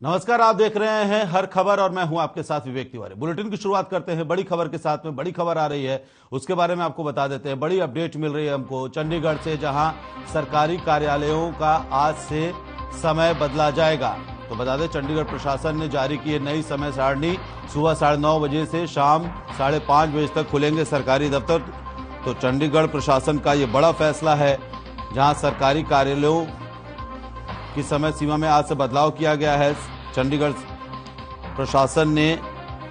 नमस्कार, आप देख रहे हैं हर खबर और मैं हूं आपके साथ विवेक तिवारी। बुलेटिन की शुरुआत करते हैं बड़ी खबर के साथ में। बड़ी खबर आ रही है, उसके बारे में आपको बता देते हैं। बड़ी अपडेट मिल रही है हमको चंडीगढ़ से, जहां सरकारी कार्यालयों का आज से समय बदला जाएगा। तो बता दें, चंडीगढ़ प्रशासन ने जारी की है नई समय सारणी। सुबह 9:30 से शाम 5:30 बजे तक खुलेंगे सरकारी दफ्तर। तो चंडीगढ़ प्रशासन का ये बड़ा फैसला है, जहां सरकारी कार्यालयों की समय सीमा में आज से बदलाव किया गया है। चंडीगढ़ प्रशासन ने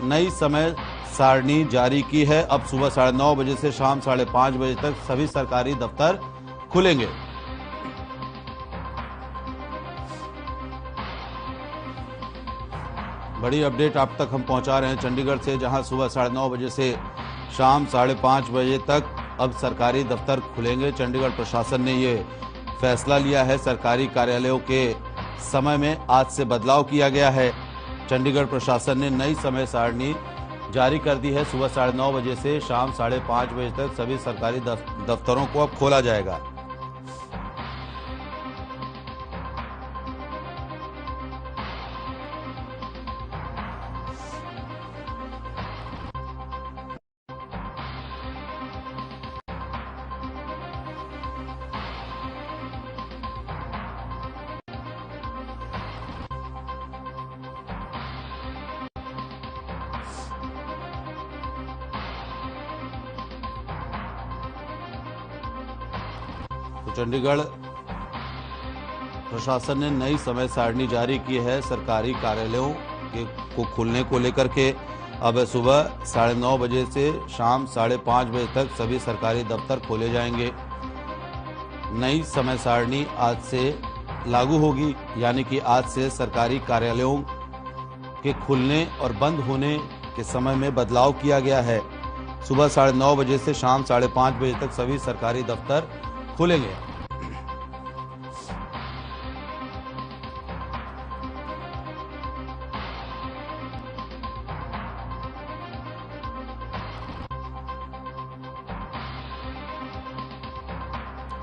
नई समय सारणी जारी की है। अब सुबह 9:30 से शाम 5:30 बजे तक सभी सरकारी दफ्तर खुलेंगे। बड़ी अपडेट आप तक हम पहुंचा रहे हैं चंडीगढ़ से, जहां सुबह 9:30 से शाम 5:30 बजे तक अब सरकारी दफ्तर खुलेंगे। चंडीगढ़ प्रशासन ने ये फैसला लिया है। सरकारी कार्यालयों के समय में आज से बदलाव किया गया है। चंडीगढ़ प्रशासन ने नई समय सारणी जारी कर दी है। सुबह 9:30 से शाम 5:30 बजे तक सभी सरकारी दफ्तरों को अब खोला जाएगा। तो चंडीगढ़ प्रशासन ने नई समय सारणी जारी की है सरकारी कार्यालयों के को खुलने को लेकर के। अब सुबह 9:30 से शाम 5:30 बजे तक सभी सरकारी दफ्तर खोले जाएंगे। नई समय सारणी आज से लागू होगी, यानी कि आज से सरकारी कार्यालयों के खुलने और बंद होने के समय में बदलाव किया गया है। सुबह 9:30 से शाम 5:30 बजे तक सभी सरकारी दफ्तर खुलेंगे।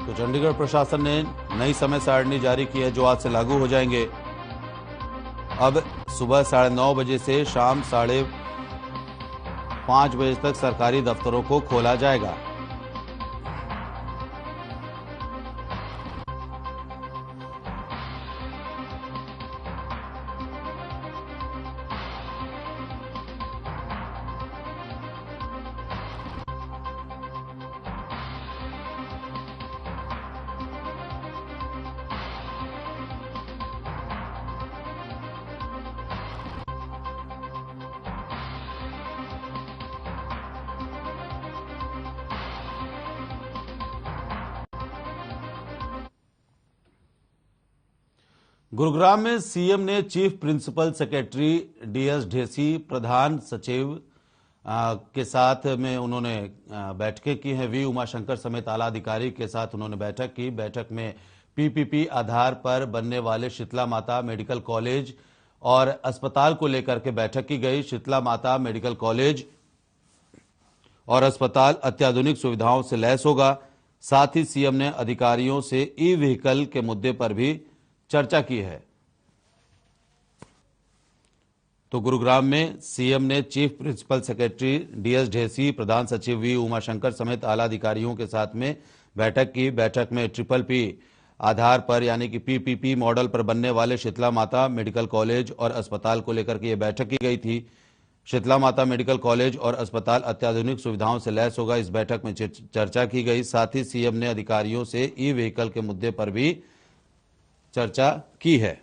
तो चंडीगढ़ प्रशासन ने नई समय सारणी जारी की है, जो आज से लागू हो जाएंगे। अब सुबह 9:30 से शाम 5:30 बजे तक सरकारी दफ्तरों को खोला जाएगा। गुरुग्राम में सीएम ने chief principal secretary DS Dhesi, प्रधान सचिव के साथ में उन्होंने बैठकें की हैं। वी उमाशंकर समेत आला अधिकारी के साथ उन्होंने बैठक की। बैठक में पीपीपी आधार पर बनने वाले शीतला माता मेडिकल कॉलेज और अस्पताल को लेकर के बैठक की गई। शीतला माता मेडिकल कॉलेज और अस्पताल अत्याधुनिक सुविधाओं से लैस होगा। साथ ही सीएम ने अधिकारियों से ई व्हीकल के मुद्दे पर भी चर्चा की है। तो गुरुग्राम में सीएम ने chief principal secretary DS Dhesi, प्रधान सचिव वी उमाशंकर समेत आला अधिकारियों के साथ में बैठक की। बैठक में ट्रिपल पी आधार पर यानी कि पीपीपी मॉडल पर बनने वाले शीतला माता मेडिकल कॉलेज और अस्पताल को लेकर के यह बैठक की गई थी। शीतला माता मेडिकल कॉलेज और अस्पताल अत्याधुनिक सुविधाओं से लैस होगा, इस बैठक में चर्चा की गई। साथ ही सीएम ने अधिकारियों से ई व्हीकल के मुद्दे पर भी चर्चा की है।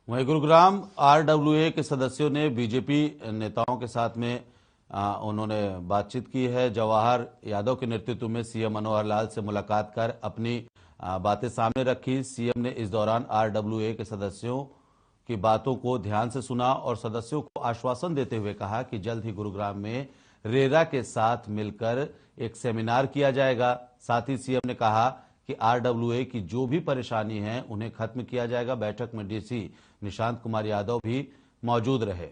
वहीं गुरुग्राम आरडब्ल्यूए के सदस्यों ने बीजेपी नेताओं के साथ में उन्होंने बातचीत की है। जवाहर यादव के नेतृत्व में सीएम मनोहर लाल से मुलाकात कर अपनी बातें सामने रखी। सीएम ने इस दौरान आरडब्ल्यूए के सदस्यों की बातों को ध्यान से सुना और सदस्यों को आश्वासन देते हुए कहा कि जल्द ही गुरुग्राम में रेरा के साथ मिलकर एक सेमिनार किया जाएगा। साथ ही सीएम ने कहा कि आरडब्ल्यूए की जो भी परेशानी है उन्हें खत्म किया जाएगा। बैठक में डीसी निशांत कुमार यादव भी मौजूद रहे।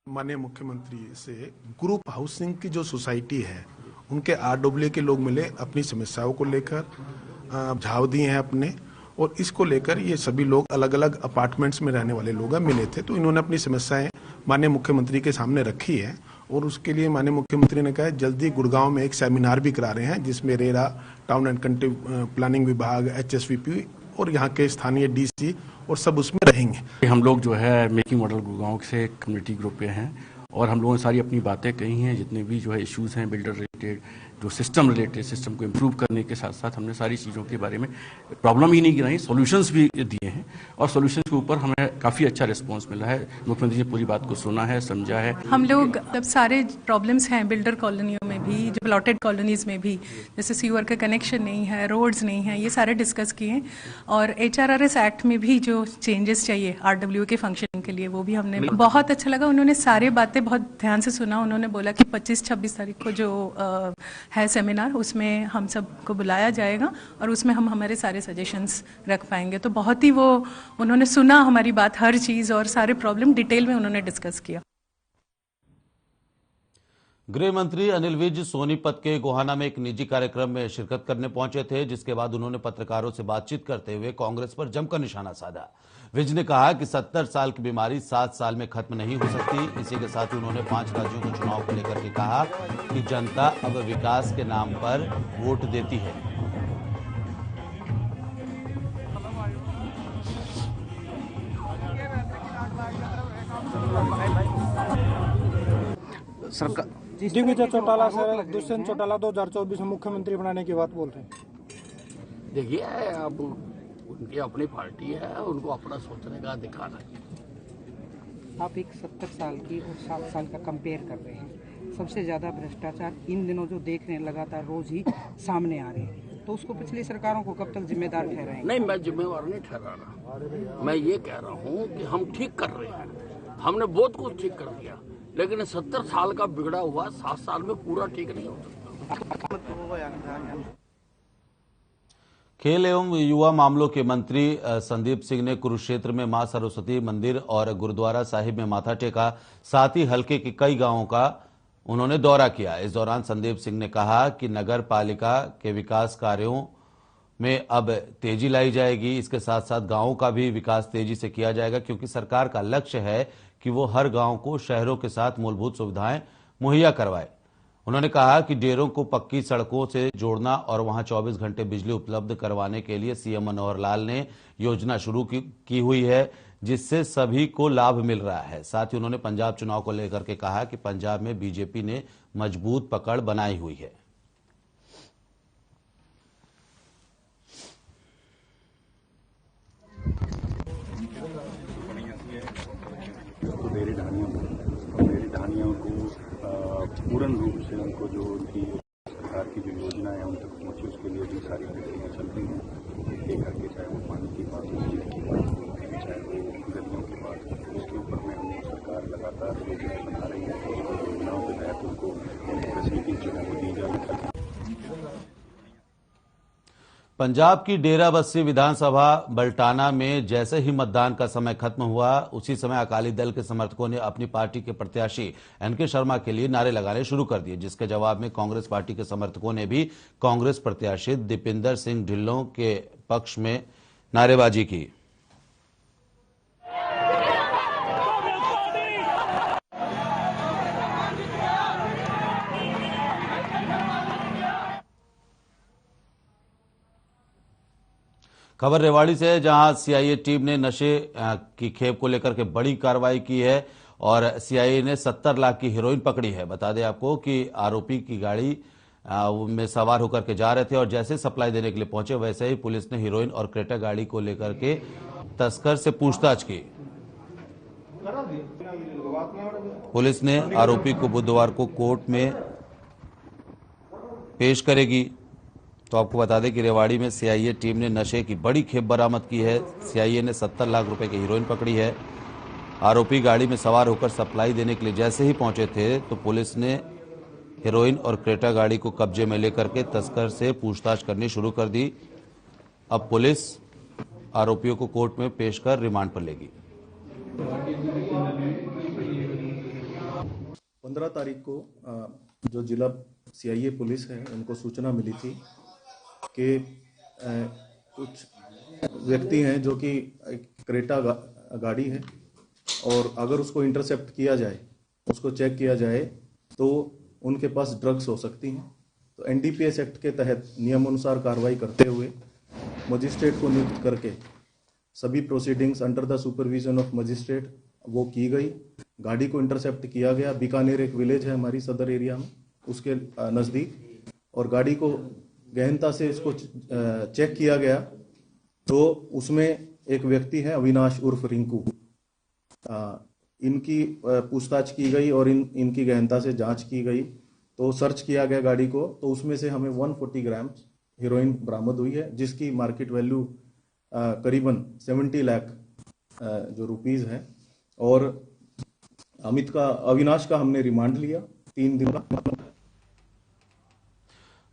माननीय मुख्यमंत्री से ग्रुप हाउसिंग की जो सोसाइटी है उनके आरडब्ल्यूए के लोग मिले, अपनी समस्याओं को लेकर झाव दिए हैं अपने, और इसको लेकर ये सभी लोग अलग अलग अपार्टमेंट्स में रहने वाले लोग मिले थे। तो इन्होंने अपनी समस्याएं माननीय मुख्यमंत्री के सामने रखी है और उसके लिए माननीय मुख्यमंत्री ने कहा है जल्दी गुड़गांव में एक सेमिनार भी करा रहे हैं जिसमें RERA, town and country planning विभाग, HSVP और यहाँ के स्थानीय डीसी और सब उसमें रहेंगे। हम लोग जो है मेकिंग मॉडल गुड़गांव से कम्युनिटी ग्रुप पे हैं और हम लोगों ने सारी अपनी बातें कही हैं, जितने भी जो है इश्यूज हैं बिल्डर रिलेटेड, जो सिस्टम रिलेटेड, सिस्टम को इम्प्रूव करने के साथ साथ हमने सारी चीज़ों के बारे में प्रॉब्लम ही नहीं गिनाई, सॉल्यूशंस भी दिए हैं और सॉल्यूशंस के ऊपर हमें काफ़ी अच्छा रिस्पांस मिला है। मुख्यमंत्री ने पूरी बात को सुना है, समझा है। हम लोग जब सारे प्रॉब्लम्स हैं बिल्डर कॉलोनियों में भी, जो प्लॉटेड कॉलोनीज में भी, जैसे सीवर का कनेक्शन नहीं है, रोड्स नहीं है, ये सारे डिस्कस किए। और HRRS एक्ट में भी जो चेंजेस चाहिए आरडब्ल्यूए के फंक्शनिंग के लिए वो भी हमने, बहुत अच्छा लगा। उन्होंने सारे बातें बहुत ध्यान से सुना। उन्होंने बोला कि 25-26 तारीख को जो है सेमिनार, उसमें हम सबको बुलाया जाएगा और उसमें हम हमारे सारे सजेशंस रख पाएंगे। तो बहुत ही वो उन्होंने सुना हमारी बात, हर चीज़ और सारे प्रॉब्लम डिटेल में उन्होंने डिस्कस किया। गृह मंत्री अनिल विज सोनीपत के गोहाना में एक निजी कार्यक्रम में शिरकत करने पहुंचे थे, जिसके बाद उन्होंने पत्रकारों से बातचीत करते हुए कांग्रेस पर जमकर निशाना साधा। विज ने कहा कि 70 साल की बीमारी 7 साल में खत्म नहीं हो सकती। इसी के साथ ही उन्होंने 5 राज्यों के चुनाव को लेकर के कहा कि जनता अब विकास के नाम पर वोट देती है। सरकार दिग्विजय चौटाला से दुष्यंत चौटाला 2024 में मुख्यमंत्री बनाने की बात बोल रहे हैं। देखिए, अब उनकी अपनी पार्टी है, उनको अपना सोचने का अधिकार है। आप एक 70 साल की और 7 साल का कंपेयर कर रहे हैं। सबसे ज्यादा भ्रष्टाचार इन दिनों जो देख रहे हैं लगातार रोज ही सामने आ रहे हैं, तो उसको पिछली सरकारों को कब तक जिम्मेदार ठहराएंगे? नहीं, मैं जिम्मेवार नहीं ठहरा रहा। मैं ये कह रहा हूँ कि हम ठीक कर रहे हैं, हमने बहुत कुछ ठीक कर दिया, लेकिन 70 साल का बिगड़ा हुआ 7 साल में पूरा ठीक नहीं हो सकता। खेल एवं युवा मामलों के मंत्री संदीप सिंह ने कुरुक्षेत्र में मां सरस्वती मंदिर और गुरुद्वारा साहिब में माथा टेका। साथ ही हल्के के कई गांवों का उन्होंने दौरा किया। इस दौरान संदीप सिंह ने कहा कि नगर पालिका के विकास कार्यों में अब तेजी लाई जाएगी। इसके साथ साथ गांवों का भी विकास तेजी से किया जाएगा, क्योंकि सरकार का लक्ष्य है कि वो हर गांव को शहरों के साथ मूलभूत सुविधाएं मुहैया करवाए। उन्होंने कहा कि डेरों को पक्की सड़कों से जोड़ना और वहां 24 घंटे बिजली उपलब्ध करवाने के लिए सीएम मनोहर लाल ने योजना शुरू की हुई है, जिससे सभी को लाभ मिल रहा है। साथ ही उन्होंने पंजाब चुनाव को लेकर के कहा कि पंजाब में बीजेपी ने मजबूत पकड़ बनाई हुई है। मेरी ढानियों को पूर्ण रूप से उनको जो उनकी सरकार की जो योजना है उन तक पहुँचे, उसके लिए भी सारी प्रक्रिया चलती हैं। एक करके चाहे वो पानी की बात हो, बिजली की बात हो, चाहे वो गलियों की बात हो, उसके ऊपर में हम सरकार लगातार योजनाएं बना रही है और योजनाओं के तहत उनको फैसिलिटी जो है वो दी जा रही है। पंजाब की डेराबस्सी विधानसभा बल्टाना में जैसे ही मतदान का समय खत्म हुआ, उसी समय अकाली दल के समर्थकों ने अपनी पार्टी के प्रत्याशी NK शर्मा के लिए नारे लगाने शुरू कर दिए, जिसके जवाब में कांग्रेस पार्टी के समर्थकों ने भी कांग्रेस प्रत्याशी दीपिंदर सिंह ढिल्लों के पक्ष में नारेबाजी की। खबर रेवाड़ी से है, जहां सीआईए टीम ने नशे की खेप को लेकर के बड़ी कार्रवाई की है और सीआईए ने 70 लाख की हेरोइन पकड़ी है। बता दें आपको कि आरोपी की गाड़ी में सवार होकर के जा रहे थे और जैसे सप्लाई देने के लिए पहुंचे वैसे ही पुलिस ने हीरोइन और क्रेटा गाड़ी को लेकर के तस्कर से पूछताछ की। पुलिस ने आरोपी को बुधवार को कोर्ट में पेश करेगी। तो आपको बता दें कि रेवाड़ी में सीआईए टीम ने नशे की बड़ी खेप बरामद की है। सीआईए ने 70 लाख रुपए की हीरोइन पकड़ी है। आरोपी गाड़ी में सवार होकर सप्लाई देने के लिए जैसे ही पहुंचे थे तो पुलिस ने हीरोइन और क्रेटा गाड़ी को कब्जे में लेकर के तस्कर से पूछताछ करनी शुरू कर दी। अब पुलिस आरोपियों को कोर्ट में पेश कर रिमांड पर लेगी। 15 तारीख को जो जिला सीआईए पुलिस है उनको सूचना मिली थी कि कुछ व्यक्ति हैं जो कि क्रेटा गाड़ी है और अगर उसको इंटरसेप्ट किया जाए, उसको चेक किया जाए तो उनके पास ड्रग्स हो सकती हैं। तो एनडीपीएस एक्ट के तहत नियमानुसार कार्रवाई करते हुए मजिस्ट्रेट को नियुक्त करके सभी proceedings under the supervision of magistrate वो की गई। गाड़ी को इंटरसेप्ट किया गया। बीकानेर एक विलेज है हमारी सदर एरिया में, उसके नज़दीक, और गाड़ी को गहनता से इसको चेक किया गया तो उसमें एक व्यक्ति है अविनाश उर्फ रिंकू। इनकी पूछताछ की गई और इनकी गहनता से जांच की गई तो सर्च किया गया गाड़ी को, तो उसमें से हमें 140 ग्राम हीरोइन बरामद हुई है जिसकी मार्केट वैल्यू करीबन 70 लाख जो रुपीस है। और अविनाश का हमने रिमांड लिया 3 दिन का।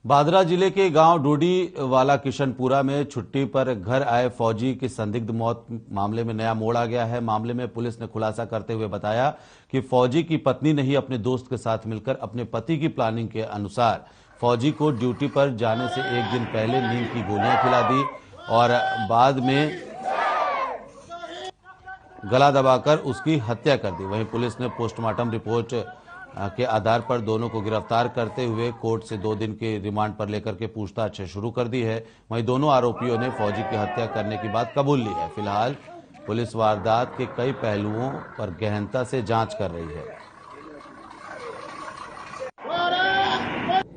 बादरा जिले के गांव डोडी वाला किशनपुरा में छुट्टी पर घर आए फौजी की संदिग्ध मौत मामले में नया मोड़ आ गया है। मामले में पुलिस ने खुलासा करते हुए बताया कि फौजी की पत्नी ने ही अपने दोस्त के साथ मिलकर अपने पति की प्लानिंग के अनुसार फौजी को ड्यूटी पर जाने से एक दिन पहले नींद की गोलियां खिला दी और बाद में गला दबाकर उसकी हत्या कर दी। वहीं पुलिस ने पोस्टमार्टम रिपोर्ट के आधार पर दोनों को गिरफ्तार करते हुए कोर्ट से 2 दिन के रिमांड पर लेकर के पूछताछ शुरू कर दी है। वहीं दोनों आरोपियों ने फौजी की हत्या करने की बात कबूल ली है। फिलहाल पुलिस वारदात के कई पहलुओं पर गहनता से जांच कर रही है।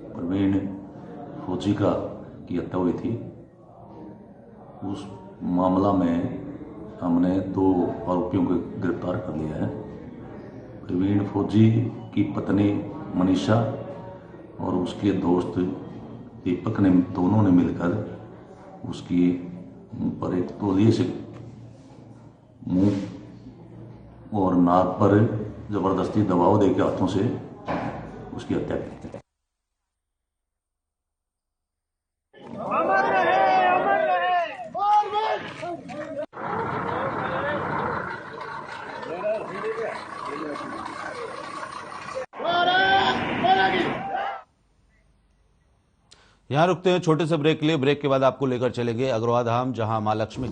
प्रवीण फौजी की हत्या हुई थी, उस मामला में हमने 2 आरोपियों को गिरफ्तार कर लिया है। प्रवीण फौजी की पत्नी मनीषा और उसके दोस्त दीपक ने दोनों ने मिलकर उसकी मुंह पर एक तौलिए से मुंह और नाक पर जबरदस्ती दबाव देकर हाथों से उसकी हत्या की। यहां रुकते हैं छोटे से ब्रेक के लिए। ब्रेक के बाद आपको लेकर चलेंगे अग्रवा धाम, जहां मां लक्ष्मी